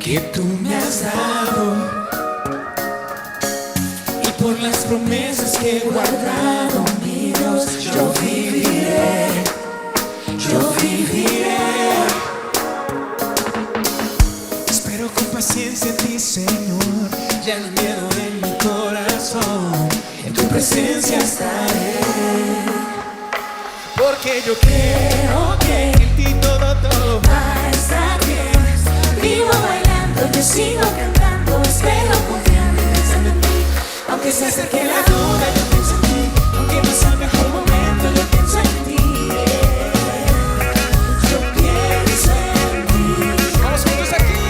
que tú me has dado y por las promesas que he guardado, mi Dios, yo viviré, yo viviré. Espero con paciencia en ti, Señor, ya no hay miedo en mi corazón, en tu presencia estaré, porque yo creo que en ti todo va a estar bien. Vivo bailando, yo sigo cantando, espero confiando y pensando en ti. Aunque se acerque la duda, yo pienso en ti. Aunque no sea el mejor momento, yo pienso en ti. Yo pienso en ti. Vamos juntos aquí.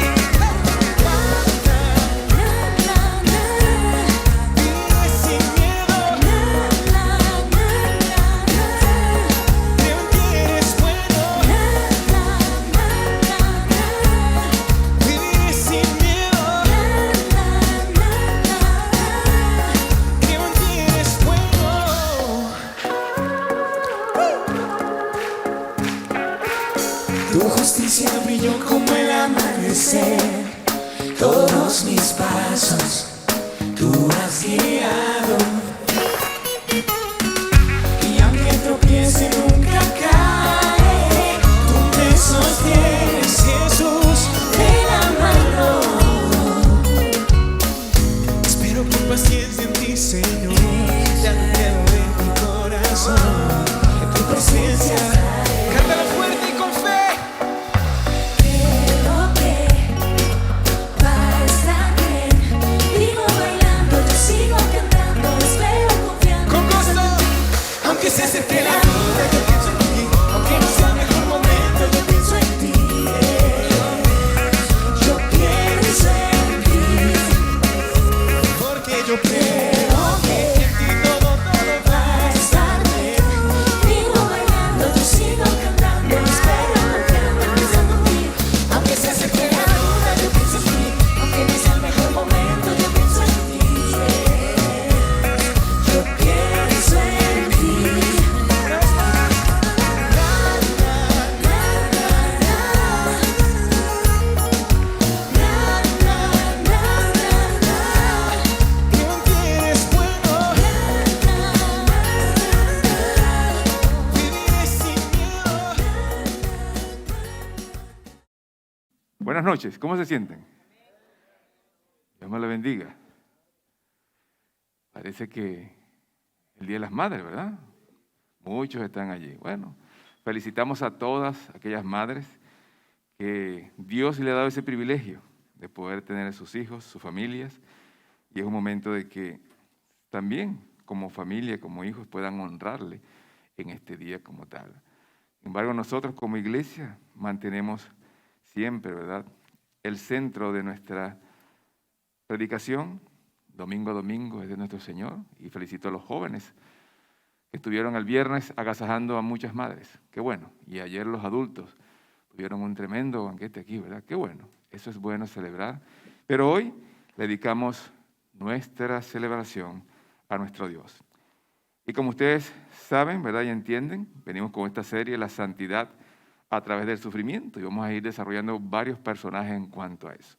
Vive sin miedo. Creo que eres bueno. Vive sin miedo. Creo en ti, eres bueno. Tu justicia brilló como el amanecer. Todos mis pasos tú has guiado. Y aunque tropiece nunca caeré. Tú me sostienes, Jesús, de la mano. Espero con paciencia en ti, Señor. Ya no quedo en mi corazón, en tu presencia. Cántalo fuerte y con fe. Creo que va a estar bien. Vivo bailando, yo sigo cantando, espero confiando. Con gusto, aunque se acerque la duda, yo pienso en ti. Aunque no sea el mejor momento, yo pienso en ti. Yo pienso en ti, porque yo creo que en ti todo va a estar bien. Vivo bailando, yo sigo cantando, espero confiando, pensando en ti. Aunque se acerque la duda, yo pienso en ti. Aunque no sea el mejor momento, yo pienso en ti. Yo pienso en ti. Creo que eres bueno. Viviré sin miedo. Buenas noches, ¿cómo se sienten? Dios me la bendiga. Parece que el Día de las Madres, ¿verdad? Muchos están allí. Bueno, felicitamos a todas aquellas madres que Dios le ha dado ese privilegio de poder tener a sus hijos, sus familias, y es un momento de que también como familia, como hijos, puedan honrarle en este día como tal. Sin embargo, nosotros como iglesia mantenemos siempre, ¿verdad?, el centro de nuestra predicación, domingo a domingo, es de nuestro Señor, y felicito a los jóvenes que estuvieron el viernes agasajando a muchas madres. Qué bueno. Y ayer los adultos tuvieron un tremendo banquete aquí, ¿verdad? Qué bueno. Eso es bueno celebrar. Pero hoy le dedicamos nuestra celebración a nuestro Dios. Y como ustedes saben, ¿verdad?, y entienden, venimos con esta serie, La Santidad a través del sufrimiento, y vamos a ir desarrollando varios personajes en cuanto a eso.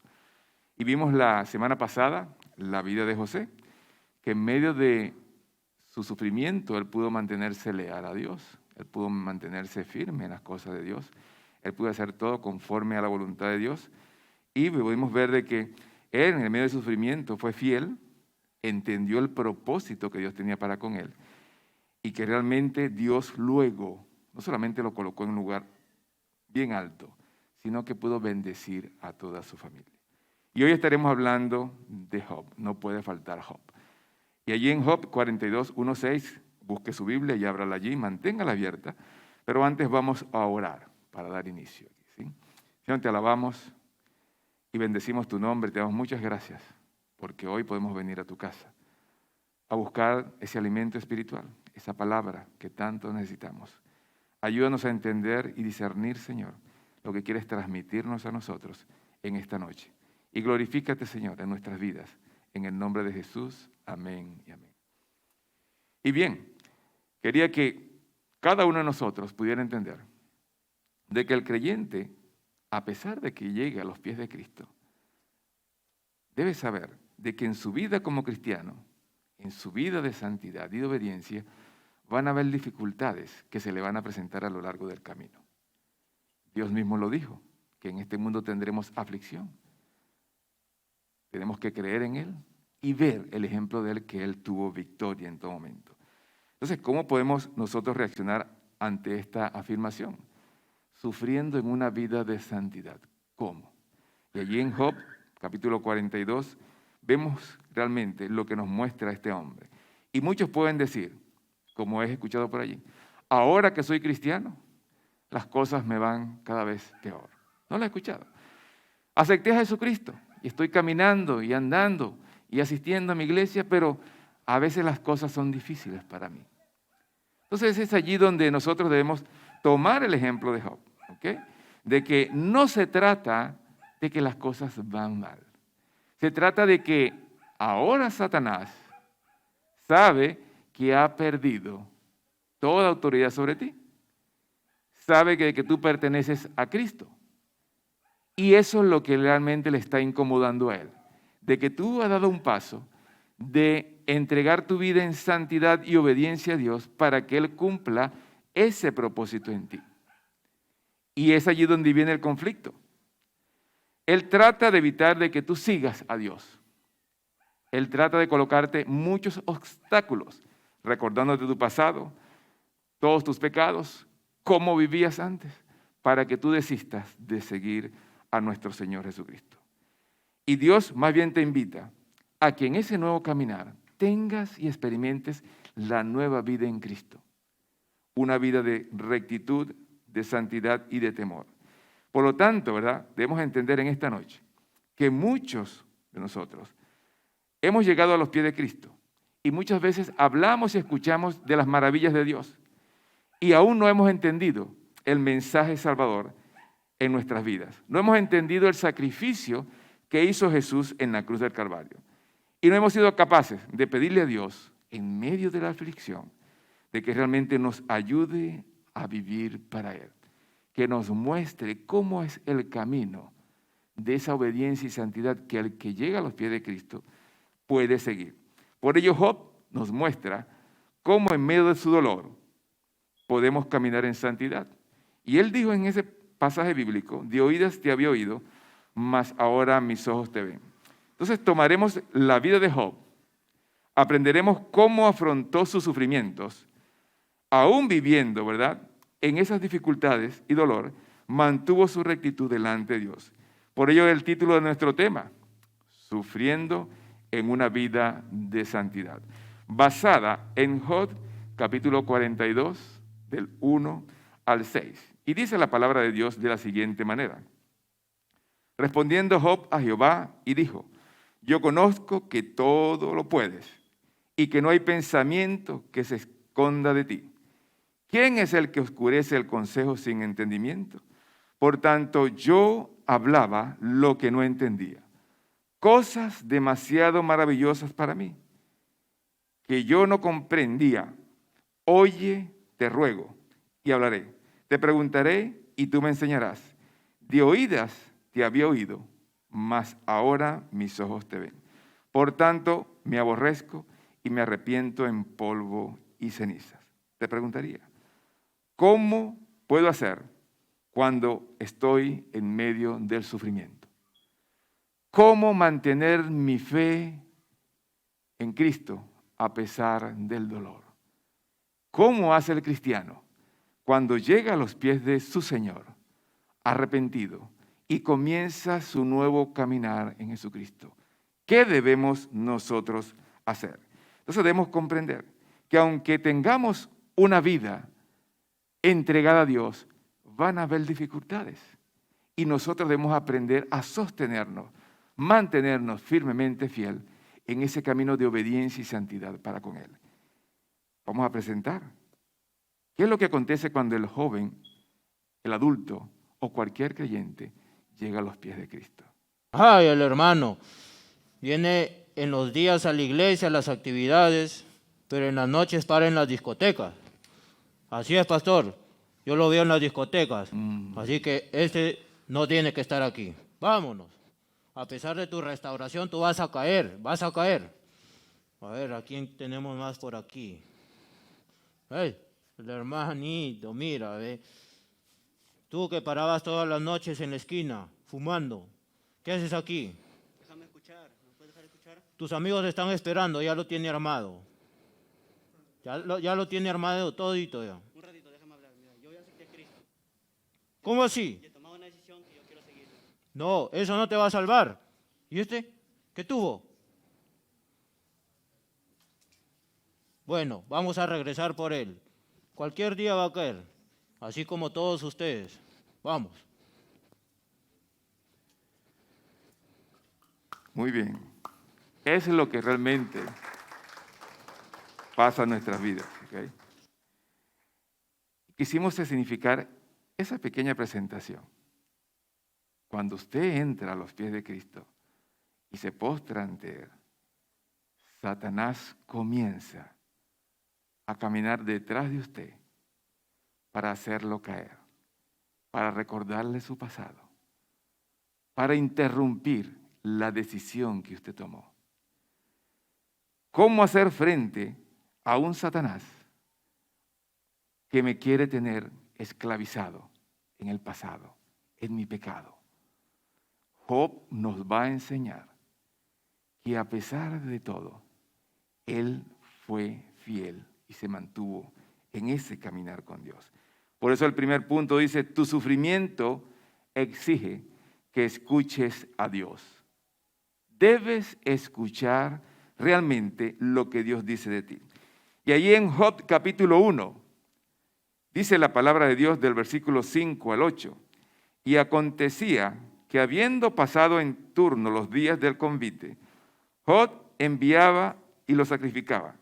Y vimos la semana pasada la vida de José, que en medio de su sufrimiento él pudo mantenerse leal a Dios, él pudo mantenerse firme en las cosas de Dios, él pudo hacer todo conforme a la voluntad de Dios, y pudimos ver de que él en el medio de su sufrimiento fue fiel, entendió el propósito que Dios tenía para con él, y que realmente Dios luego no solamente lo colocó en un lugar bien alto, sino que pudo bendecir a toda su familia. Y hoy estaremos hablando de Job, no puede faltar Job. Y allí en Job 42, 1-6, busque su Biblia y ábrala allí, manténgala abierta, pero antes vamos a orar para dar inicio. ¿Sí? Señor, te alabamos y bendecimos tu nombre, te damos muchas gracias, porque hoy podemos venir a tu casa a buscar ese alimento espiritual, esa palabra que tanto necesitamos. Ayúdanos a entender y discernir, Señor, lo que quieres transmitirnos a nosotros en esta noche. Y glorifícate, Señor, en nuestras vidas. En el nombre de Jesús, amén y amén. Y bien, quería que cada uno de nosotros pudiera entender de que el creyente, a pesar de que llegue a los pies de Cristo, debe saber de que en su vida como cristiano, en su vida de santidad y de obediencia, van a haber dificultades que se le van a presentar a lo largo del camino. Dios mismo lo dijo, que en este mundo tendremos aflicción. Tenemos que creer en Él y ver el ejemplo de Él, que Él tuvo victoria en todo momento. Entonces, ¿cómo podemos nosotros reaccionar ante esta afirmación? Sufriendo en una vida de santidad. ¿Cómo? Y allí en Job, capítulo 42, vemos realmente lo que nos muestra este hombre. Y muchos pueden decir, como he escuchado por allí, ahora que soy cristiano, las cosas me van cada vez peor. ¿No lo he escuchado? Acepté a Jesucristo y estoy caminando y andando y asistiendo a mi iglesia, pero a veces las cosas son difíciles para mí. Entonces es allí donde nosotros debemos tomar el ejemplo de Job, ¿ok? De que no se trata de que las cosas van mal. Se trata de que ahora Satanás sabe que ha perdido toda autoridad sobre ti. Sabe que tú perteneces a Cristo. Y eso es lo que realmente le está incomodando a él. De que tú has dado un paso de entregar tu vida en santidad y obediencia a Dios para que Él cumpla ese propósito en ti. Y es allí donde viene el conflicto. Él trata de evitar de que tú sigas a Dios. Él trata de colocarte muchos obstáculos, recordándote tu pasado, todos tus pecados, cómo vivías antes, para que tú desistas de seguir a nuestro Señor Jesucristo. Y Dios más bien te invita a que en ese nuevo caminar tengas y experimentes la nueva vida en Cristo. Una vida de rectitud, de santidad y de temor. Por lo tanto, ¿verdad? Debemos entender en esta noche que muchos de nosotros hemos llegado a los pies de Cristo y muchas veces hablamos y escuchamos de las maravillas de Dios y aún no hemos entendido el mensaje salvador en nuestras vidas. No hemos entendido el sacrificio que hizo Jesús en la cruz del Calvario. Y no hemos sido capaces de pedirle a Dios, en medio de la aflicción, de que realmente nos ayude a vivir para Él. Que nos muestre cómo es el camino de esa obediencia y santidad que el que llega a los pies de Cristo puede seguir. Por ello Job nos muestra cómo en medio de su dolor podemos caminar en santidad. Y él dijo en ese pasaje bíblico, de oídas te había oído, mas ahora mis ojos te ven. Entonces tomaremos la vida de Job, aprenderemos cómo afrontó sus sufrimientos, aún viviendo, ¿verdad?, en esas dificultades y dolor, mantuvo su rectitud delante de Dios. Por ello el título de nuestro tema, Sufriendo en una vida de santidad, basada en Job, capítulo 42, del 1 al 6. Y dice la palabra de Dios de la siguiente manera. Respondiendo Job a Jehová y dijo, yo conozco que todo lo puedes y que no hay pensamiento que se esconda de ti. ¿Quién es el que oscurece el consejo sin entendimiento? Por tanto, yo hablaba lo que no entendía. Cosas demasiado maravillosas para mí, que yo no comprendía. Oye, te ruego, y hablaré. Te preguntaré, y tú me enseñarás. De oídas te había oído, mas ahora mis ojos te ven. Por tanto, me aborrezco y me arrepiento en polvo y cenizas. Te preguntaría, ¿cómo puedo hacer cuando estoy en medio del sufrimiento? ¿Cómo mantener mi fe en Cristo a pesar del dolor? ¿Cómo hace el cristiano cuando llega a los pies de su Señor, arrepentido, y comienza su nuevo caminar en Jesucristo? ¿Qué debemos nosotros hacer? Entonces debemos comprender que aunque tengamos una vida entregada a Dios, van a haber dificultades. Y nosotros debemos aprender a sostenernos, mantenernos firmemente fiel en ese camino de obediencia y santidad para con Él. Vamos a presentar. ¿Qué es lo que acontece cuando el joven, el adulto o cualquier creyente llega a los pies de Cristo? Ay, el hermano viene en los días a la iglesia, a las actividades, pero en las noches para en las discotecas. Así es, pastor. Yo lo veo en las discotecas. Así que este no tiene que estar aquí. Vámonos. A pesar de tu restauración, tú vas a caer, vas a caer. A ver, ¿a quién tenemos más por aquí? Hey, el hermanito, mira, ve. Tú que parabas todas las noches en la esquina, fumando. ¿Qué haces aquí? Déjame escuchar, ¿me puedes dejar escuchar? Tus amigos te están esperando, ya lo tiene armado. Ya lo tiene armado todito ya. Un ratito, déjame hablar. Mira, yo ya acepté a Cristo ¿Cómo así? y he tomado una decisión que yo quiero seguir. No, eso no te va a salvar. ¿Y este? ¿Qué tuvo? Bueno, vamos a regresar por él. Cualquier día va a caer, así como todos ustedes. Vamos. Muy bien. Eso es lo que realmente pasa en nuestras vidas. ¿Okay? Quisimos significar esa pequeña presentación. Cuando usted entra a los pies de Cristo y se postra ante Él, Satanás comienza a caminar detrás de usted para hacerlo caer, para recordarle su pasado, para interrumpir la decisión que usted tomó. ¿Cómo hacer frente a un Satanás que me quiere tener esclavizado en el pasado, en mi pecado? Job nos va a enseñar que a pesar de todo, él fue fiel y se mantuvo en ese caminar con Dios. Por eso el primer punto dice, tu sufrimiento exige que escuches a Dios. Debes escuchar realmente lo que Dios dice de ti. Y allí en Job capítulo 1, dice la palabra de Dios del versículo 5 al 8, y acontecía que habiendo pasado en turno los días del convite, Job enviaba y lo sacrificaba,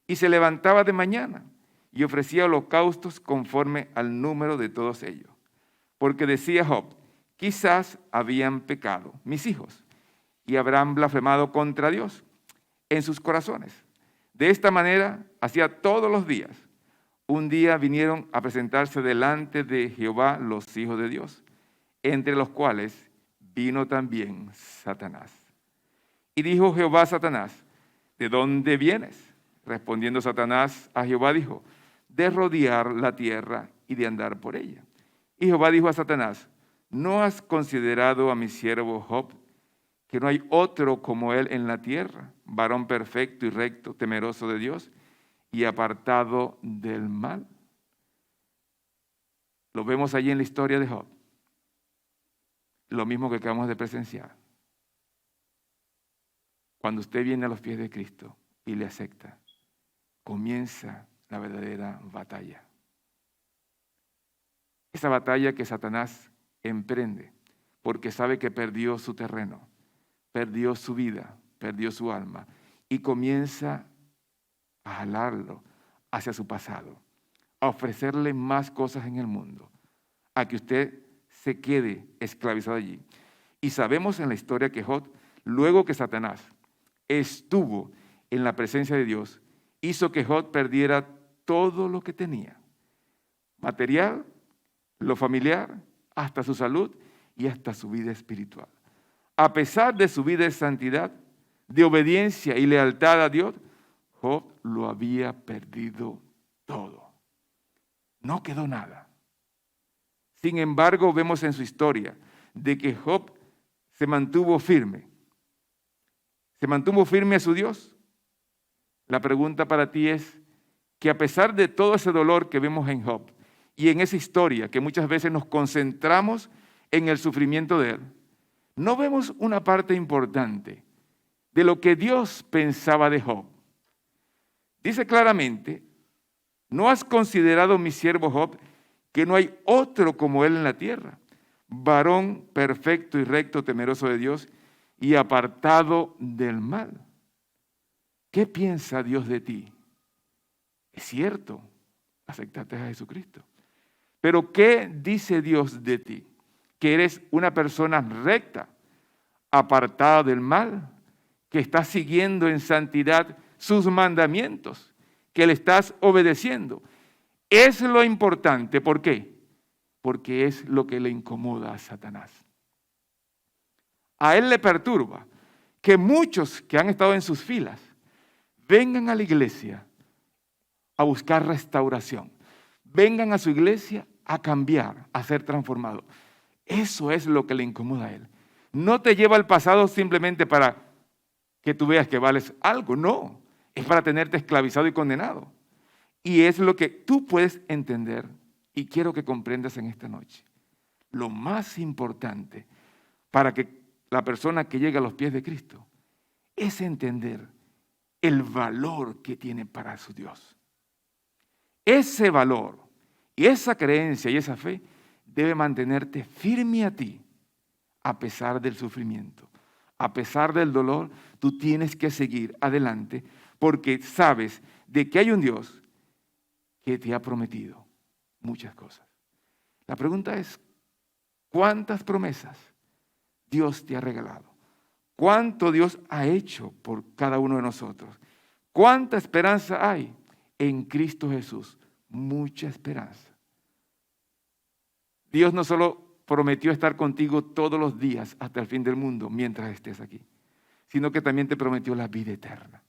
y se levantaba de mañana y ofrecía holocaustos conforme al número de todos ellos. Porque decía Job, quizás habían pecado mis hijos y habrán blasfemado contra Dios en sus corazones. De esta manera hacía todos los días. Un día vinieron a presentarse delante de Jehová los hijos de Dios, entre los cuales vino también Satanás. Y dijo Jehová a Satanás, ¿de dónde vienes? Respondiendo Satanás a Jehová dijo, de rodear la tierra y de andar por ella. Y Jehová dijo a Satanás, ¿no has considerado a mi siervo Job, que no hay otro como él en la tierra, varón perfecto y recto, temeroso de Dios y apartado del mal? Lo vemos allí en la historia de Job. Lo mismo que acabamos de presenciar. Cuando usted viene a los pies de Cristo y le acepta, comienza la verdadera batalla. Esa batalla que Satanás emprende porque sabe que perdió su terreno, perdió su vida, perdió su alma y comienza a jalarlo hacia su pasado, a ofrecerle más cosas en el mundo, a que usted se quede esclavizado allí. Y sabemos en la historia que Job, luego que Satanás estuvo en la presencia de Dios, hizo que Job perdiera todo lo que tenía, material, lo familiar, hasta su salud y hasta su vida espiritual. A pesar de su vida de santidad, de obediencia y lealtad a Dios, Job lo había perdido todo. No quedó nada. Sin embargo, vemos en su historia de que Job se mantuvo firme. Se mantuvo firme a su Dios. La pregunta para ti es que a pesar de todo ese dolor que vemos en Job y en esa historia que muchas veces nos concentramos en el sufrimiento de él, no vemos una parte importante de lo que Dios pensaba de Job. Dice claramente, ¿no has considerado mi siervo Job que no hay otro como él en la tierra? Varón perfecto y recto, temeroso de Dios y apartado del mal. ¿Qué piensa Dios de ti? Es cierto, aceptaste a Jesucristo. Pero ¿qué dice Dios de ti? Que eres una persona recta, apartada del mal, que estás siguiendo en santidad sus mandamientos, que le estás obedeciendo. Es lo importante. ¿Por qué? Porque es lo que le incomoda a Satanás. a él le perturba que muchos que han estado en sus filas vengan a la iglesia a buscar restauración. Vengan a su iglesia a cambiar, a ser transformados. Eso es lo que le incomoda a él. No te lleva al pasado simplemente para que tú veas que vales algo, no. Es para tenerte esclavizado y condenado. Y es lo que tú puedes entender y quiero que comprendas en esta noche. Lo más importante para que la persona que llega a los pies de Cristo es entender el valor que tiene para su Dios. Ese valor y esa creencia y esa fe debe mantenerte firme a ti a pesar del sufrimiento. A pesar del dolor, tú tienes que seguir adelante porque sabes de que hay un Dios que te ha prometido muchas cosas. La pregunta es, ¿cuántas promesas Dios te ha regalado? ¿Cuánto Dios ha hecho por cada uno de nosotros? ¿Cuánta esperanza hay en Cristo Jesús? Mucha esperanza. Dios no solo prometió estar contigo todos los días hasta el fin del mundo mientras estés aquí, sino que también te prometió la vida eterna.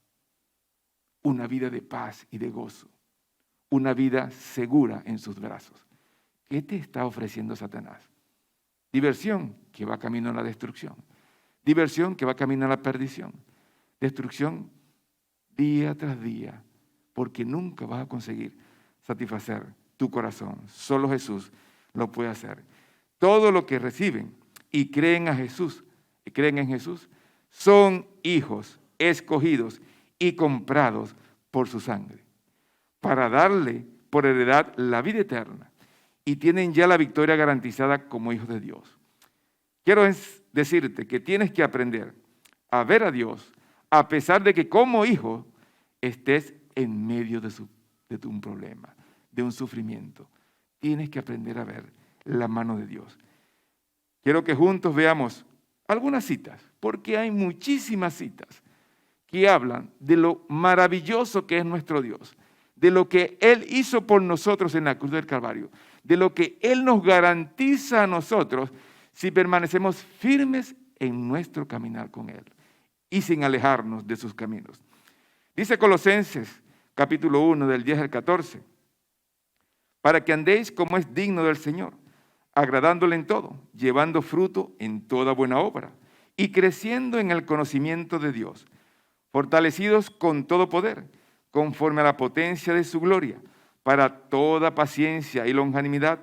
Una vida de paz y de gozo. Una vida segura en sus brazos. ¿Qué te está ofreciendo Satanás? Diversión que va camino a la destrucción. Diversión que va camino a la perdición. Destrucción día tras día, porque nunca vas a conseguir satisfacer tu corazón. Solo Jesús lo puede hacer. Todo lo que reciben y creen a Jesús, y creen en Jesús, son hijos escogidos y comprados por su sangre, para darle por heredad la vida eterna, y tienen ya la victoria garantizada como hijos de Dios. Quiero decirte que tienes que aprender a ver a Dios, a pesar de que como hijo estés en medio de un problema, de un sufrimiento. Tienes que aprender a ver la mano de Dios. Quiero que juntos veamos algunas citas, porque hay muchísimas citas que hablan de lo maravilloso que es nuestro Dios, de lo que Él hizo por nosotros en la cruz del Calvario, de lo que Él nos garantiza a nosotros si permanecemos firmes en nuestro caminar con Él y sin alejarnos de sus caminos. Dice Colosenses capítulo 1 del 10 al 14, para que andéis como es digno del Señor, agradándole en todo, llevando fruto en toda buena obra y creciendo en el conocimiento de Dios, fortalecidos con todo poder, conforme a la potencia de su gloria, para toda paciencia y longanimidad,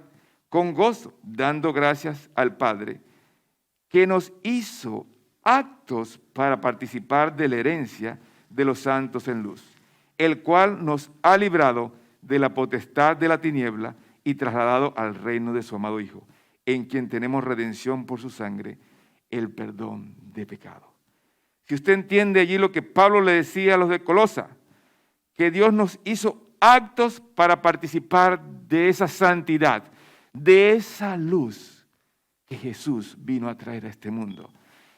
con gozo, dando gracias al Padre, que nos hizo aptos para participar de la herencia de los santos en luz, el cual nos ha librado de la potestad de la tiniebla y trasladado al reino de su amado Hijo, en quien tenemos redención por su sangre, el perdón de pecado. Si usted entiende allí lo que Pablo le decía a los de Colosa, que Dios nos hizo aptos para participar de esa santidad, de esa luz que Jesús vino a traer a este mundo.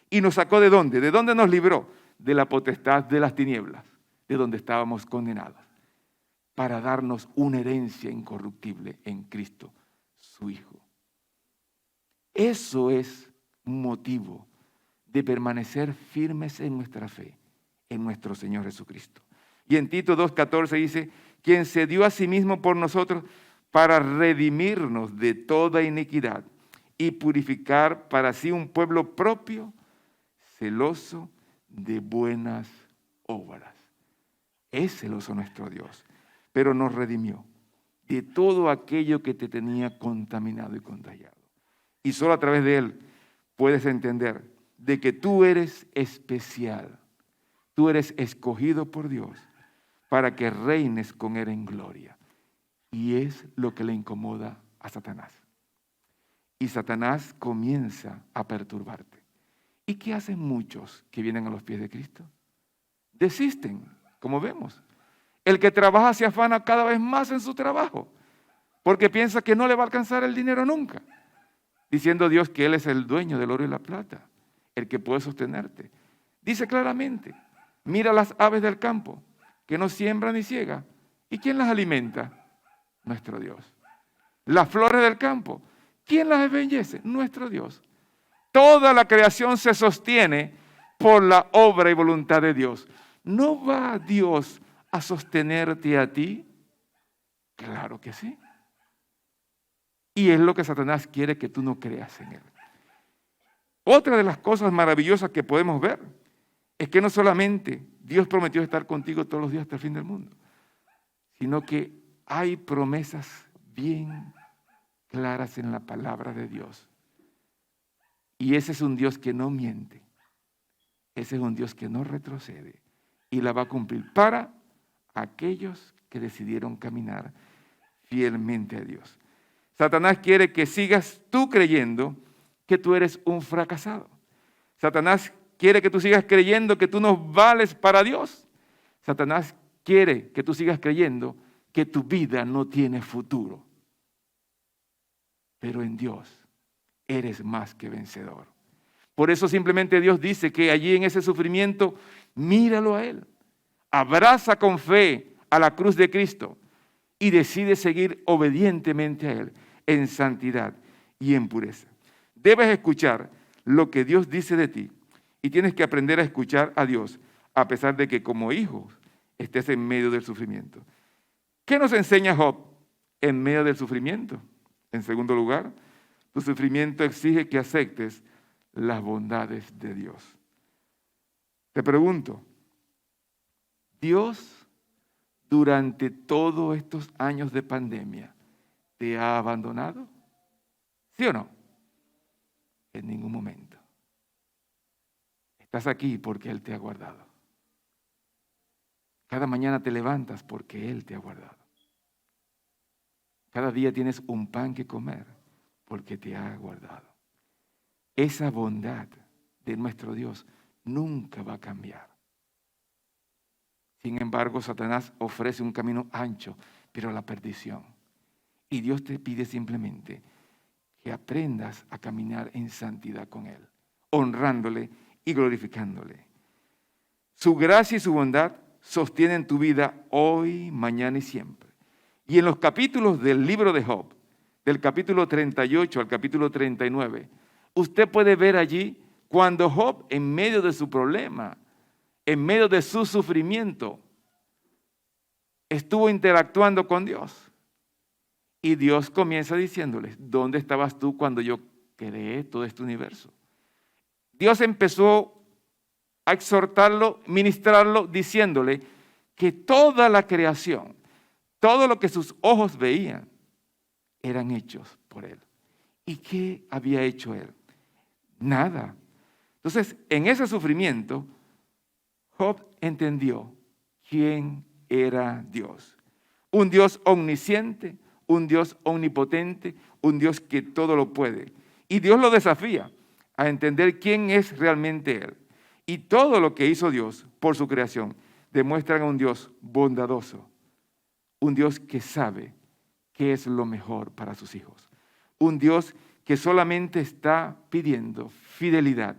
¿Y nos sacó de dónde? ¿De dónde nos libró? De la potestad de las tinieblas, de donde estábamos condenados, para darnos una herencia incorruptible en Cristo, su Hijo. Eso es un motivo de permanecer firmes en nuestra fe, en nuestro Señor Jesucristo. Y en Tito 2:14 dice, quien se dio a sí mismo por nosotros para redimirnos de toda iniquidad y purificar para sí un pueblo propio, celoso de buenas obras. Es celoso nuestro Dios, pero nos redimió de todo aquello que te tenía contaminado y contagiado. Y solo a través de Él puedes entender de que tú eres especial, tú eres escogido por Dios para que reines con Él en gloria. Y es lo que le incomoda a Satanás. Y Satanás comienza a perturbarte. ¿Y qué hacen muchos que vienen a los pies de Cristo? Desisten, como vemos. El que trabaja se afana cada vez más en su trabajo, porque piensa que no le va a alcanzar el dinero nunca, diciendo Dios que Él es el dueño del oro y la plata, el que puede sostenerte. Dice claramente, mira las aves del campo, que no siembran ni ciegan. ¿Y quién las alimenta? Nuestro Dios. Las flores del campo, ¿quién las embellece? Nuestro Dios. Toda la creación se sostiene por la obra y voluntad de Dios. ¿No va Dios a sostenerte a ti? Claro que sí. Y es lo que Satanás quiere, que tú no creas en él. Otra de las cosas maravillosas que podemos ver es que no solamente Dios prometió estar contigo todos los días hasta el fin del mundo, sino que hay promesas bien claras en la palabra de Dios. Y ese es un Dios que no miente. Ese es un Dios que no retrocede y la va a cumplir para aquellos que decidieron caminar fielmente a Dios. Satanás quiere que sigas tú creyendo que tú eres un fracasado. Satanás quiere que tú sigas creyendo que tú no vales para Dios. Satanás quiere que tú sigas creyendo que tu vida no tiene futuro. Pero en Dios eres más que vencedor. Por eso simplemente Dios dice que allí en ese sufrimiento, míralo a Él. Abraza con fe a la cruz de Cristo y decide seguir obedientemente a Él en santidad y en pureza. Debes escuchar lo que Dios dice de ti y tienes que aprender a escuchar a Dios a pesar de que como hijos estés en medio del sufrimiento. ¿Qué nos enseña Job en medio del sufrimiento? En segundo lugar, tu sufrimiento exige que aceptes las bondades de Dios. Te pregunto, ¿Dios durante todos estos años de pandemia te ha abandonado? ¿Sí o no? En ningún momento. Estás aquí porque Él te ha guardado. Cada mañana te levantas porque Él te ha guardado. Cada día tienes un pan que comer porque te ha guardado. Esa bondad de nuestro Dios nunca va a cambiar. Sin embargo, Satanás ofrece un camino ancho, pero a la perdición. Y Dios te pide simplemente que aprendas a caminar en santidad con Él, honrándole y glorificándole. Su gracia y su bondad sostienen tu vida hoy, mañana y siempre. Y en los capítulos del libro de Job, del capítulo 38 al capítulo 39, usted puede ver allí cuando Job, en medio de su problema, en medio de su sufrimiento, estuvo interactuando con Dios. Y Dios comienza diciéndole, ¿dónde estabas tú cuando yo creé todo este universo? Dios empezó a exhortarlo, ministrarlo, diciéndole que toda la creación, todo lo que sus ojos veían, eran hechos por Él. ¿Y qué había hecho Él? Nada. Entonces, en ese sufrimiento, Job entendió quién era Dios. Un Dios omnisciente, un Dios omnipotente, un Dios que todo lo puede. Y Dios lo desafía a entender quién es realmente Él. Y todo lo que hizo Dios por su creación demuestran a un Dios bondadoso, un Dios que sabe qué es lo mejor para sus hijos, un Dios que solamente está pidiendo fidelidad,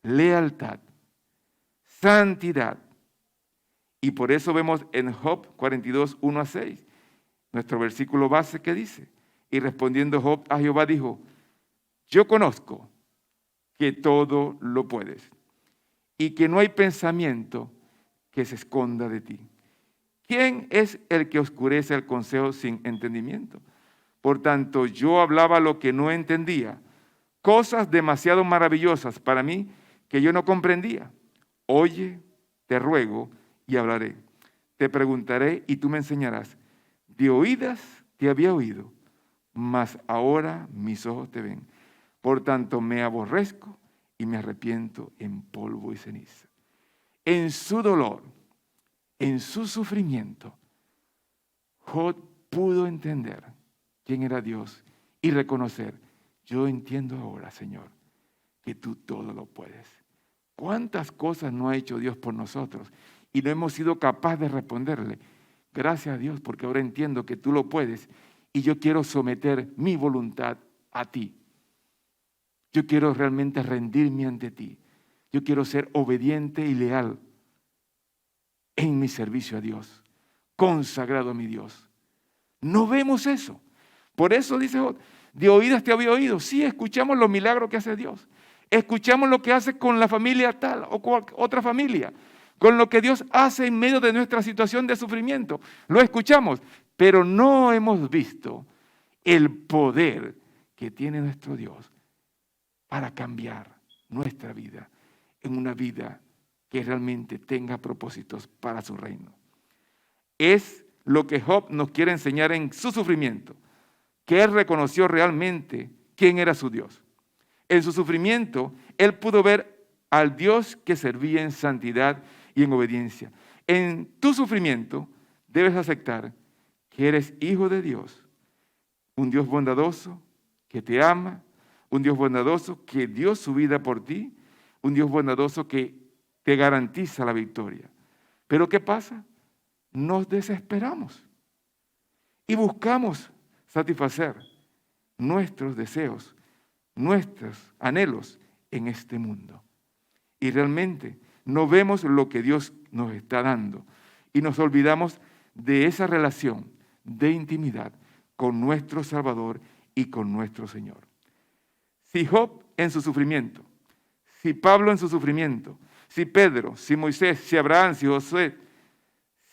lealtad, santidad. Y por eso vemos en Job 42, 1 a 6, nuestro versículo base que dice, y respondiendo Job a Jehová dijo, yo conozco que todo lo puedes y que no hay pensamiento que se esconda de ti. ¿Quién es el que oscurece el consejo sin entendimiento? Por tanto, yo hablaba lo que no entendía, cosas demasiado maravillosas para mí que yo no comprendía. Oye, te ruego y hablaré. Te preguntaré y tú me enseñarás. De oídas te había oído, mas ahora mis ojos te ven. Por tanto, me aborrezco y me arrepiento en polvo y ceniza. En su dolor, en su sufrimiento, Job pudo entender quién era Dios y reconocer, yo entiendo ahora, Señor, que tú todo lo puedes. ¿Cuántas cosas no ha hecho Dios por nosotros y no hemos sido capaces de responderle? Gracias a Dios, porque ahora entiendo que tú lo puedes y yo quiero someter mi voluntad a ti. Yo quiero realmente rendirme ante ti. Yo quiero ser obediente y leal en mi servicio a Dios, consagrado a mi Dios. No vemos eso. Por eso dice Job, de oídas te había oído. Sí, escuchamos los milagros que hace Dios. Escuchamos lo que hace con la familia tal o con otra familia. Con lo que Dios hace en medio de nuestra situación de sufrimiento. Lo escuchamos, pero no hemos visto el poder que tiene nuestro Dios para cambiar nuestra vida en una vida que realmente tenga propósitos para su reino. Es lo que Job nos quiere enseñar en su sufrimiento, que él reconoció realmente quién era su Dios. En su sufrimiento, él pudo ver al Dios que servía en santidad y en obediencia. En tu sufrimiento, debes aceptar que eres hijo de Dios, un Dios bondadoso que te ama, un Dios bondadoso que dio su vida por ti, un Dios bondadoso que te garantiza la victoria. Pero ¿qué pasa? Nos desesperamos y buscamos satisfacer nuestros deseos, nuestros anhelos en este mundo. Y realmente no vemos lo que Dios nos está dando y nos olvidamos de esa relación de intimidad con nuestro Salvador y con nuestro Señor. Si Job en su sufrimiento, si Pablo en su sufrimiento, si Pedro, si Moisés, si Abraham, si Josué,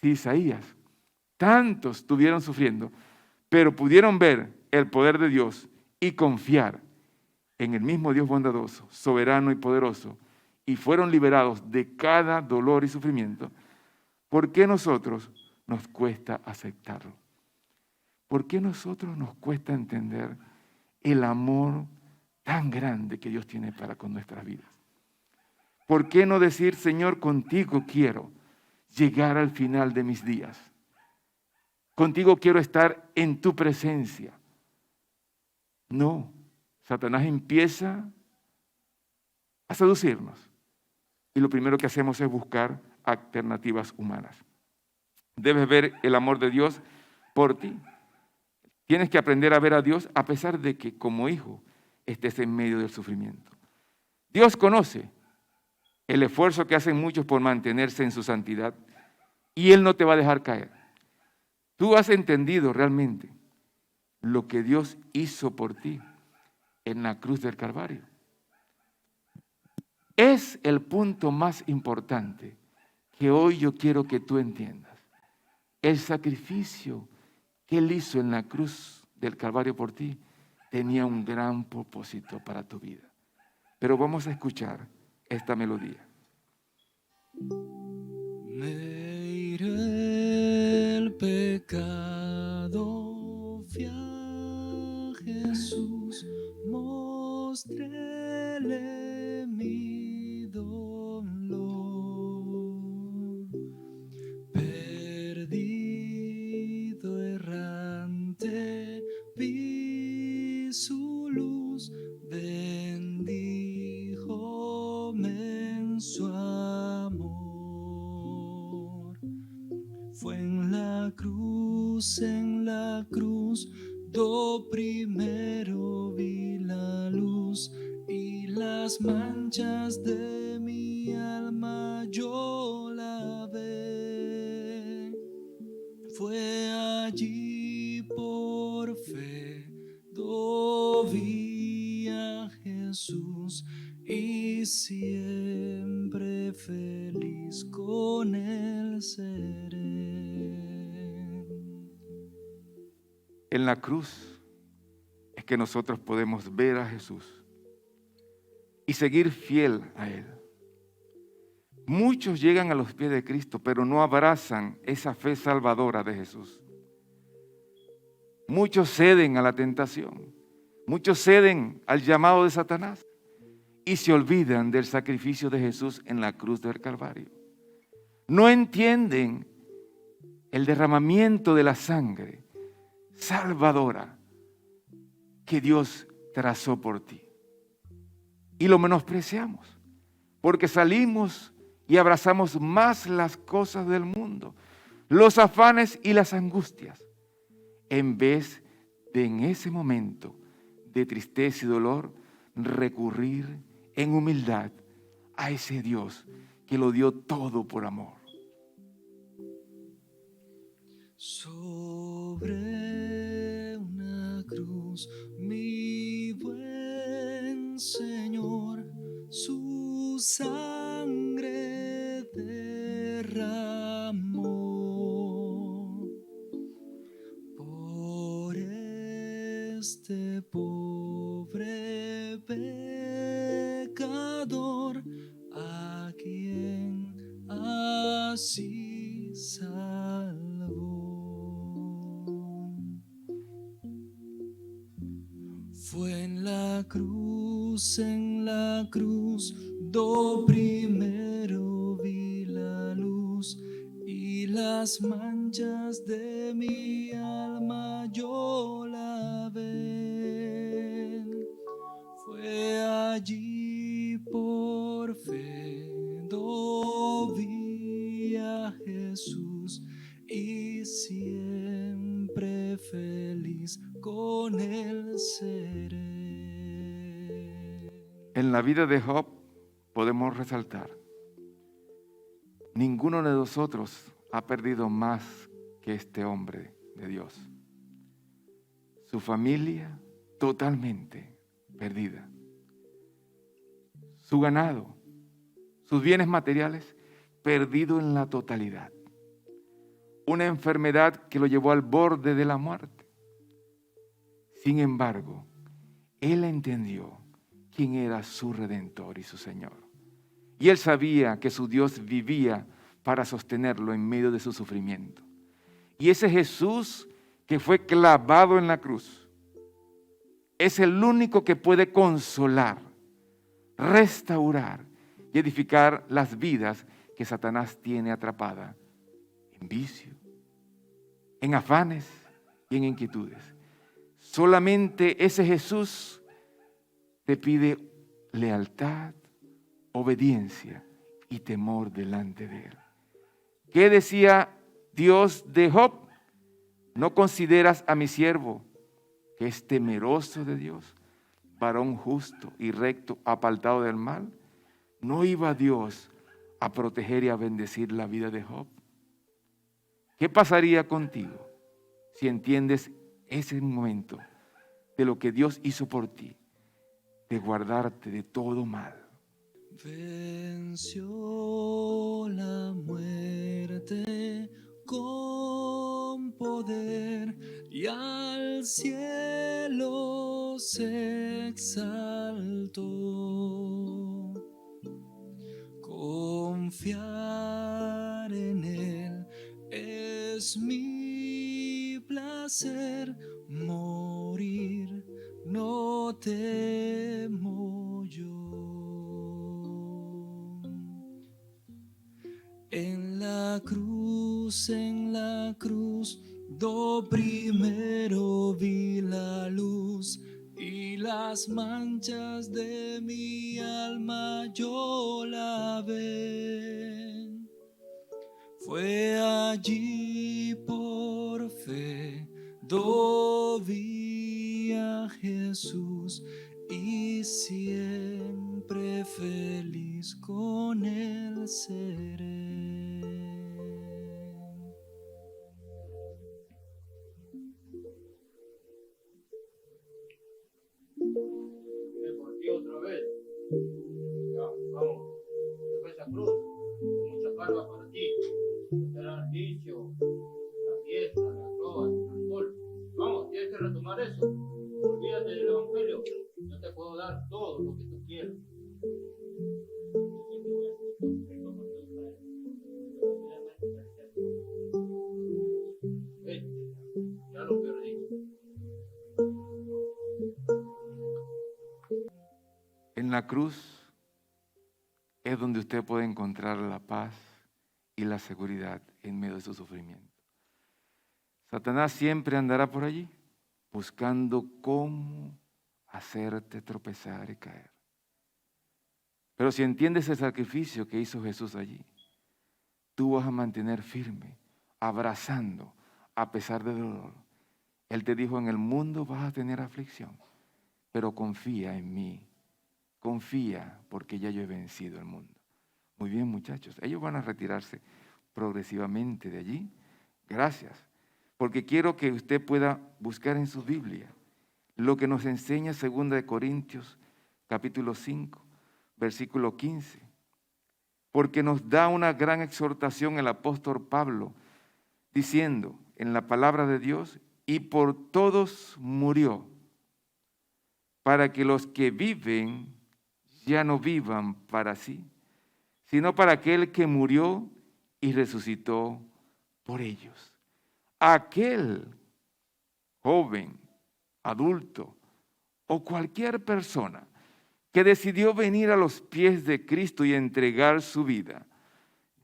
si Isaías, tantos estuvieron sufriendo, pero pudieron ver el poder de Dios y confiar en el mismo Dios bondadoso, soberano y poderoso, y fueron liberados de cada dolor y sufrimiento, ¿por qué nosotros nos cuesta aceptarlo? ¿Por qué nosotros nos cuesta entender el amor tan grande que Dios tiene para con nuestras vidas? ¿Por qué no decir, Señor, contigo quiero llegar al final de mis días? Contigo quiero estar en tu presencia. No, Satanás empieza a seducirnos. Y lo primero que hacemos es buscar alternativas humanas. Debes ver el amor de Dios por ti. Tienes que aprender a ver a Dios a pesar de que como hijo estés en medio del sufrimiento. Dios conoce el esfuerzo que hacen muchos por mantenerse en su santidad y Él no te va a dejar caer. Tú has entendido realmente lo que Dios hizo por ti en la cruz del Calvario. Es el punto más importante que hoy yo quiero que tú entiendas. El sacrificio que Él hizo en la cruz del Calvario por ti tenía un gran propósito para tu vida. Pero vamos a escuchar esta melodía. Me iré el pecado, fui a Jesús, mostréle mi dolor. Perdido, errante, vi su luz, bendíjome en su amor. Fue en la cruz, do primero vi la luz y las manchas de mi alma yo lavé. Fue allí por fe, do vi a Jesús y siempre feliz con él seré. En la cruz es que nosotros podemos ver a Jesús y seguir fiel a Él. Muchos llegan a los pies de Cristo, pero no abrazan esa fe salvadora de Jesús. Muchos ceden a la tentación, muchos ceden al llamado de Satanás y se olvidan del sacrificio de Jesús en la cruz del Calvario. No entienden el derramamiento de la sangre salvadora que Dios trazó por ti. Y lo menospreciamos, porque salimos y abrazamos más las cosas del mundo, los afanes y las angustias, en vez de en ese momento de tristeza y dolor recurrir en humildad a ese Dios que lo dio todo por amor. Sobre una cruz Jesús, mi buen Señor, su sangre derramó por este pobre pecador, a quien así salvó. Fue en la cruz, do primero vi la luz, y las manchas de mi alma yo la ven. Fue allí por fe, do vi a Jesús, y siempre feliz con él seré. En la vida de Job podemos resaltar, ninguno de nosotros ha perdido más que este hombre de Dios. Su familia totalmente perdida. Su ganado, sus bienes materiales perdido en la totalidad. Una enfermedad que lo llevó al borde de la muerte. Sin embargo, él entendió quién era su Redentor y su Señor. Y él sabía que su Dios vivía para sostenerlo en medio de su sufrimiento. Y ese Jesús que fue clavado en la cruz es el único que puede consolar, restaurar y edificar las vidas que Satanás tiene atrapada en vicio, en afanes y en inquietudes. Solamente ese Jesús te pide lealtad, obediencia y temor delante de él. ¿Qué decía Dios de Job? ¿No consideras a mi siervo, que es temeroso de Dios, varón justo y recto, apartado del mal? ¿No iba Dios a proteger y a bendecir la vida de Job? ¿Qué pasaría contigo si entiendes ese momento de lo que Dios hizo por ti, de guardarte de todo mal? Venció la muerte con poder y al cielo se exaltó. Confiar en él es mi placer, morir no temo yo. En la cruz, do primero vi la luz, y las manchas de mi alma yo la ven. Fue allí por fe, do vi a Jesús, y siempre feliz con él seré. Por ti otra vez. Ya, vamos. Después esa cruz, mucha carga para ti. Será el vicio, la fiesta, la droga, el alcohol. Vamos, tienes que retomar eso. Olvídate del evangelio. Yo te puedo dar todo lo que tú quieras. Ya lo perdí. En la cruz es donde usted puede encontrar la paz y la seguridad en medio de su sufrimiento. Satanás siempre andará por allí buscando cómo hacerte tropezar y caer. Pero si entiendes el sacrificio que hizo Jesús allí, tú vas a mantener firme, abrazando a pesar del dolor. Él te dijo, en el mundo vas a tener aflicción, pero confía en mí. Confía porque ya yo he vencido el mundo. Muy bien, muchachos, ellos van a retirarse progresivamente de allí. Gracias, porque quiero que usted pueda buscar en su Biblia lo que nos enseña 2 Corintios capítulo 5, versículo 15. Porque nos da una gran exhortación el apóstol Pablo, diciendo en la palabra de Dios, y por todos murió, para que los que viven ya no vivan para sí, sino para aquel que murió y resucitó por ellos. Aquel joven, adulto o cualquier persona que decidió venir a los pies de Cristo y entregar su vida,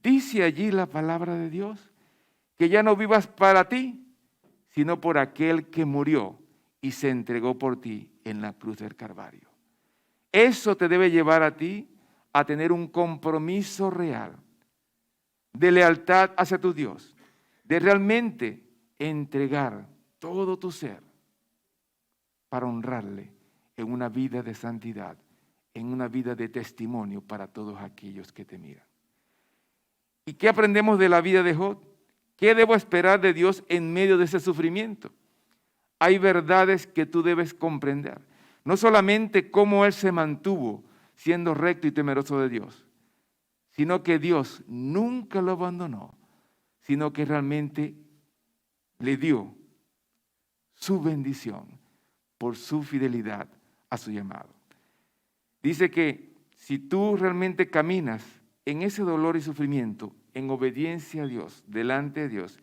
dice allí la palabra de Dios, que ya no vivas para ti, sino por aquel que murió y se entregó por ti en la cruz del Calvario. Eso te debe llevar a ti a tener un compromiso real de lealtad hacia tu Dios, de realmente entregar todo tu ser para honrarle en una vida de santidad, en una vida de testimonio para todos aquellos que te miran. ¿Y qué aprendemos de la vida de Job? ¿Qué debo esperar de Dios en medio de ese sufrimiento? Hay verdades que tú debes comprender. No solamente cómo él se mantuvo siendo recto y temeroso de Dios, sino que Dios nunca lo abandonó, sino que realmente le dio su bendición por su fidelidad a su llamado. Dice que si tú realmente caminas en ese dolor y sufrimiento, en obediencia a Dios, delante de Dios,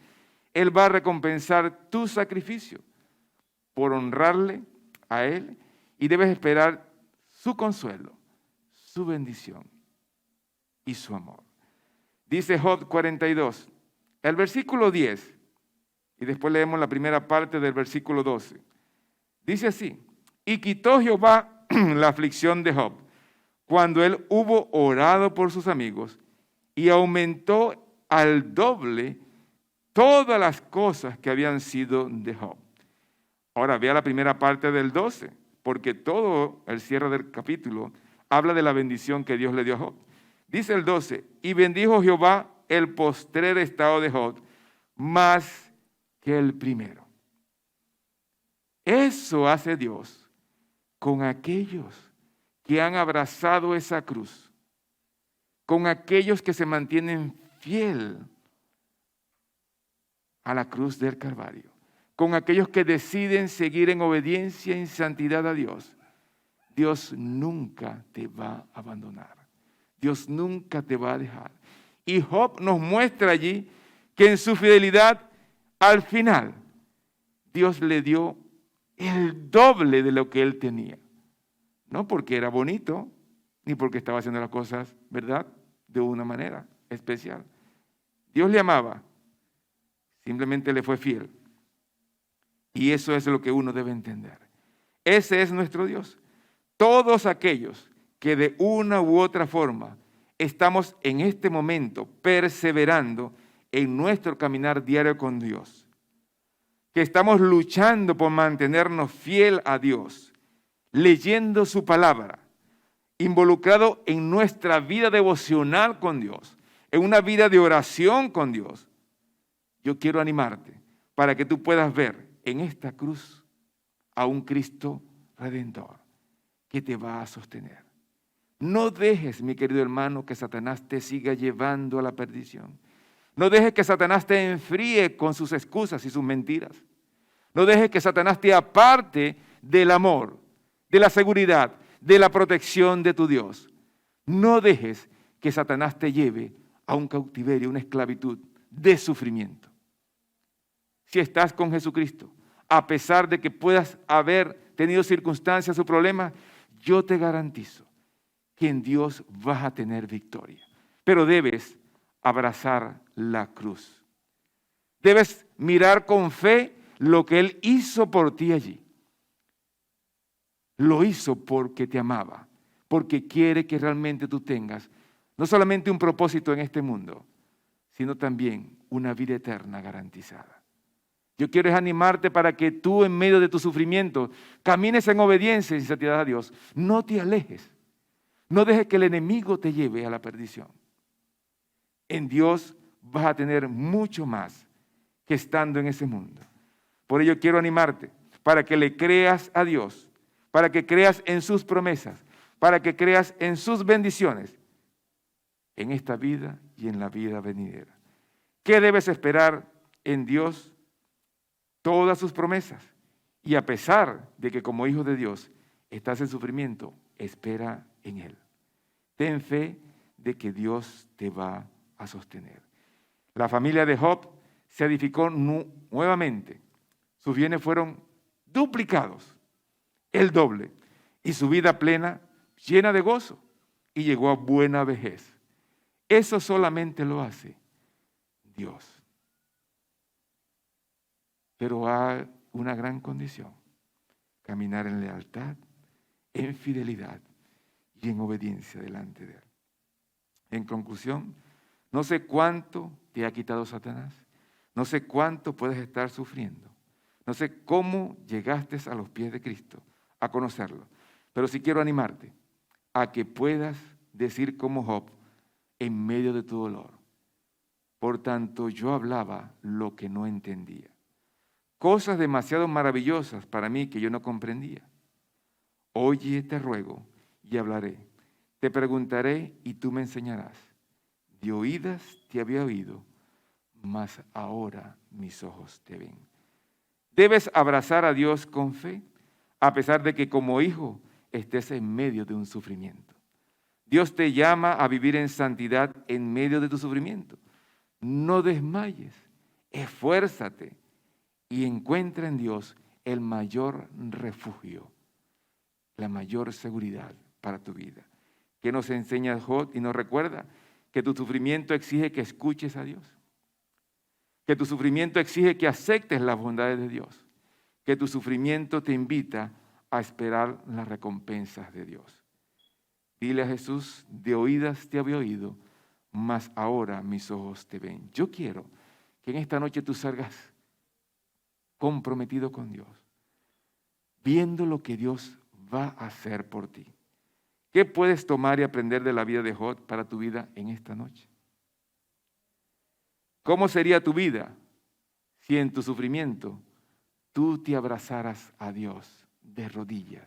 Él va a recompensar tu sacrificio por honrarle a Él y debes esperar su consuelo, su bendición y su amor. Dice Job 42, el versículo 10, y después leemos la primera parte del versículo 12. Dice así, y quitó Jehová la aflicción de Job cuando él hubo orado por sus amigos y aumentó al doble todas las cosas que habían sido de Job. Ahora vea la primera parte del 12, porque todo el cierre del capítulo habla de la bendición que Dios le dio a Job. Dice el 12, y bendijo Jehová el postrer estado de Job más que el primero. Eso hace Dios con aquellos que han abrazado esa cruz, con aquellos que se mantienen fiel a la cruz del Calvario, con aquellos que deciden seguir en obediencia y en santidad a Dios. Dios nunca te va a abandonar. Dios nunca te va a dejar. Y Job nos muestra allí que en su fidelidad, al final, Dios le dio el doble de lo que él tenía. No porque era bonito, ni porque estaba haciendo las cosas, ¿verdad?, de una manera especial. Dios le amaba, simplemente le fue fiel. Y eso es lo que uno debe entender. Ese es nuestro Dios. Todos aquellos que de una u otra forma estamos en este momento perseverando en nuestro caminar diario con Dios, que estamos luchando por mantenernos fiel a Dios, leyendo su palabra, involucrado en nuestra vida devocional con Dios, en una vida de oración con Dios, yo quiero animarte para que tú puedas ver en esta cruz a un Cristo Redentor que te va a sostener. No dejes, mi querido hermano, que Satanás te siga llevando a la perdición. No dejes que Satanás te enfríe con sus excusas y sus mentiras. No dejes que Satanás te aparte del amor, de la seguridad, de la protección de tu Dios. No dejes que Satanás te lleve a un cautiverio, una esclavitud de sufrimiento. Si estás con Jesucristo, a pesar de que puedas haber tenido circunstancias o problemas, yo te garantizo que en Dios vas a tener victoria. Pero debes abrazar la cruz. Debes mirar con fe lo que Él hizo por ti allí. Lo hizo porque te amaba, porque quiere que realmente tú tengas no solamente un propósito en este mundo, sino también una vida eterna garantizada. Yo quiero animarte para que tú en medio de tu sufrimiento camines en obediencia y santidad a Dios. No te alejes. No dejes que el enemigo te lleve a la perdición. En Dios vas a tener mucho más que estando en ese mundo. Por ello quiero animarte para que le creas a Dios, para que creas en sus promesas, para que creas en sus bendiciones, en esta vida y en la vida venidera. ¿Qué debes esperar en Dios? Todas sus promesas. Y a pesar de que como hijo de Dios estás en sufrimiento, espera en Él. Ten fe de que Dios te va a sostener. La familia de Job se edificó nuevamente. Sus bienes fueron duplicados, el doble, y su vida plena, llena de gozo, y llegó a buena vejez. Eso solamente lo hace Dios. Pero hay una gran condición: caminar en lealtad, en fidelidad y en obediencia delante de Él. En conclusión, no sé cuánto te ha quitado Satanás, no sé cuánto puedes estar sufriendo, no sé cómo llegaste a los pies de Cristo, a conocerlo, pero sí quiero animarte a que puedas decir como Job en medio de tu dolor: por tanto yo hablaba lo que no entendía, cosas demasiado maravillosas para mí que yo no comprendía. Oye, te ruego y hablaré, te preguntaré y tú me enseñarás. De oídas te había oído, mas ahora mis ojos te ven. Debes abrazar a Dios con fe, a pesar de que como hijo estés en medio de un sufrimiento. Dios te llama a vivir en santidad en medio de tu sufrimiento. No desmayes, esfuérzate y encuentra en Dios el mayor refugio, la mayor seguridad para tu vida. Que nos enseña Job y nos recuerda que tu sufrimiento exige que escuches a Dios, que tu sufrimiento exige que aceptes las bondades de Dios, que tu sufrimiento te invita a esperar las recompensas de Dios. Dile a Jesús: de oídas te había oído, mas ahora mis ojos te ven. Yo quiero que en esta noche tú salgas comprometido con Dios, viendo lo que Dios va a hacer por ti. ¿Qué puedes tomar y aprender de la vida de Job para tu vida en esta noche? ¿Cómo sería tu vida si en tu sufrimiento tú te abrazaras a Dios de rodillas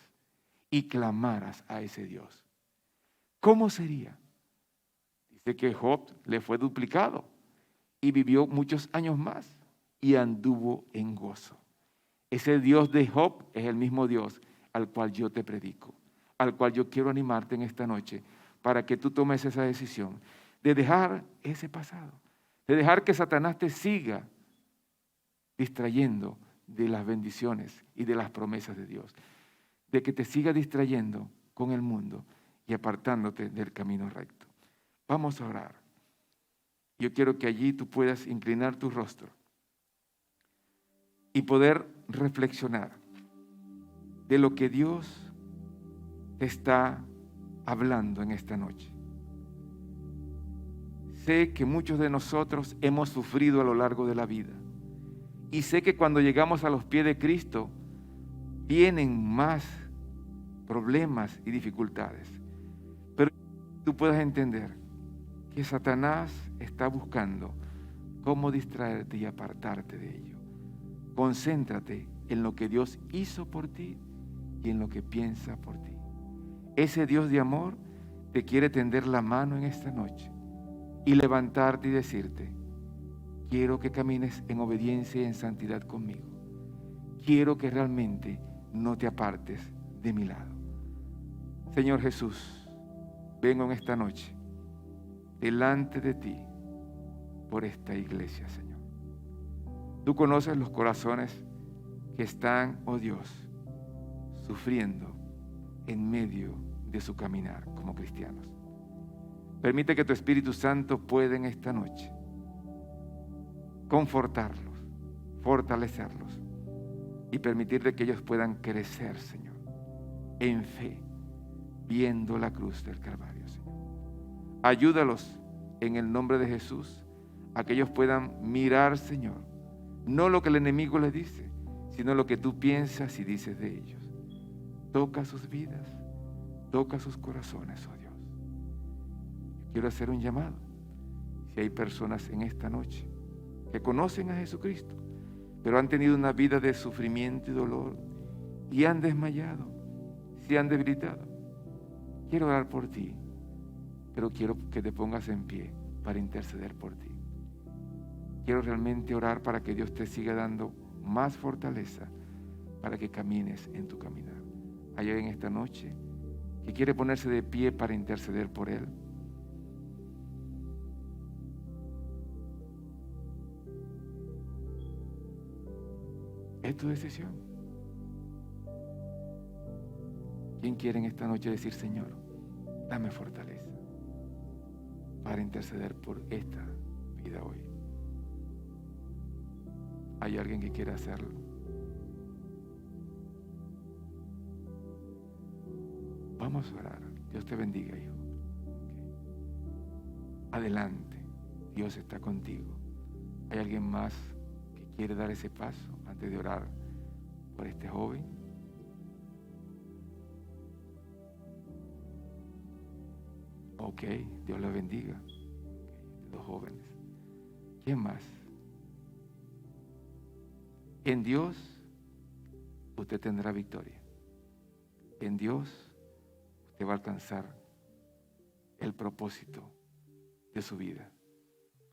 y clamaras a ese Dios? ¿Cómo sería? Dice que Job le fue duplicado y vivió muchos años más y anduvo en gozo. Ese Dios de Job es el mismo Dios al cual yo te predico, al cual yo quiero animarte en esta noche para que tú tomes esa decisión de dejar ese pasado, de dejar que Satanás te siga distrayendo de las bendiciones y de las promesas de Dios, de que te siga distrayendo con el mundo y apartándote del camino recto. Vamos a orar. Yo quiero que allí tú puedas inclinar tu rostro y poder reflexionar de lo que Dios te está hablando en esta noche. Sé que muchos de nosotros hemos sufrido a lo largo de la vida y sé que cuando llegamos a los pies de Cristo vienen más problemas y dificultades, pero tú puedas entender que Satanás está buscando cómo distraerte y apartarte de ello. Concéntrate en lo que Dios hizo por ti y en lo que piensa por ti. Ese Dios de amor te quiere tender la mano en esta noche y levantarte y decirte: quiero que camines en obediencia y en santidad conmigo. Quiero que realmente no te apartes de mi lado. Señor Jesús, vengo en esta noche delante de ti por esta iglesia, Señor. Tú conoces los corazones que están, oh Dios, sufriendo en medio de su caminar como cristianos. Permite que tu Espíritu Santo pueda en esta noche confortarlos, fortalecerlos y permitir de que ellos puedan crecer, Señor, en fe, viendo la cruz del Calvario, Señor. Ayúdalos en el nombre de Jesús a que ellos puedan mirar, Señor, no lo que el enemigo les dice, sino lo que tú piensas y dices de ellos. Toca sus vidas, toca sus corazones, oh Dios. Quiero hacer un llamado. Si hay personas en esta noche que conocen a Jesucristo, pero han tenido una vida de sufrimiento y dolor y han desmayado, se han debilitado. Quiero orar por ti, pero quiero que te pongas en pie para interceder por ti. Quiero realmente orar para que Dios te siga dando más fortaleza para que camines en tu caminar. Hay alguien esta noche que quiere ponerse de pie para interceder por él. Es tu decisión. ¿Quién quiere en esta noche decir: Señor, dame fortaleza para interceder por esta vida hoy? ¿Hay alguien que quiera hacerlo? Vamos a orar. Dios te bendiga, hijo. Adelante. Dios está contigo. ¿Hay alguien más que quiere dar ese paso antes de orar por este joven? Ok, Dios los bendiga. Los jóvenes. ¿Quién más? En Dios usted tendrá victoria. En Dios usted va a alcanzar el propósito de su vida.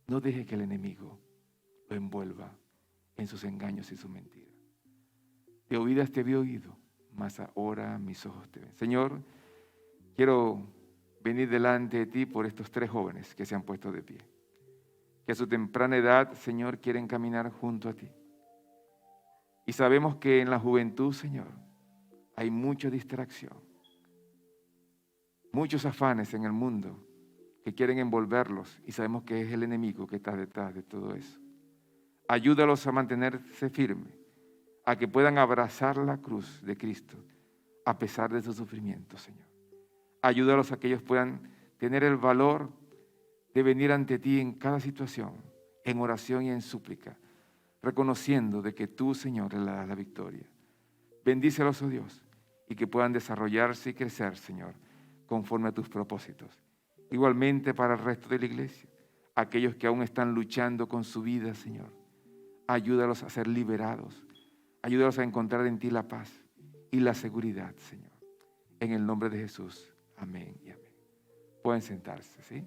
No deje que el enemigo lo envuelva en sus engaños y sus mentiras. De oídas te había oído, mas ahora mis ojos te ven. Señor, quiero venir delante de ti por estos 3 jóvenes que se han puesto de pie, que a su temprana edad, Señor, quieren caminar junto a ti. Y sabemos que en la juventud, Señor, hay mucha distracción, muchos afanes en el mundo que quieren envolverlos, y sabemos que es el enemigo que está detrás de todo eso. Ayúdalos a mantenerse firmes, a que puedan abrazar la cruz de Cristo a pesar de su sufrimiento, Señor. Ayúdalos a que ellos puedan tener el valor de venir ante ti en cada situación, en oración y en súplica, reconociendo de que tú, Señor, le das la victoria. Bendícelos, oh Dios, y que puedan desarrollarse y crecer, Señor, conforme a tus propósitos. Igualmente para el resto de la iglesia, aquellos que aún están luchando con su vida, Señor, ayúdalos a ser liberados, ayúdalos a encontrar en ti la paz y la seguridad, Señor. En el nombre de Jesús, amén y amén. Pueden sentarse, ¿sí?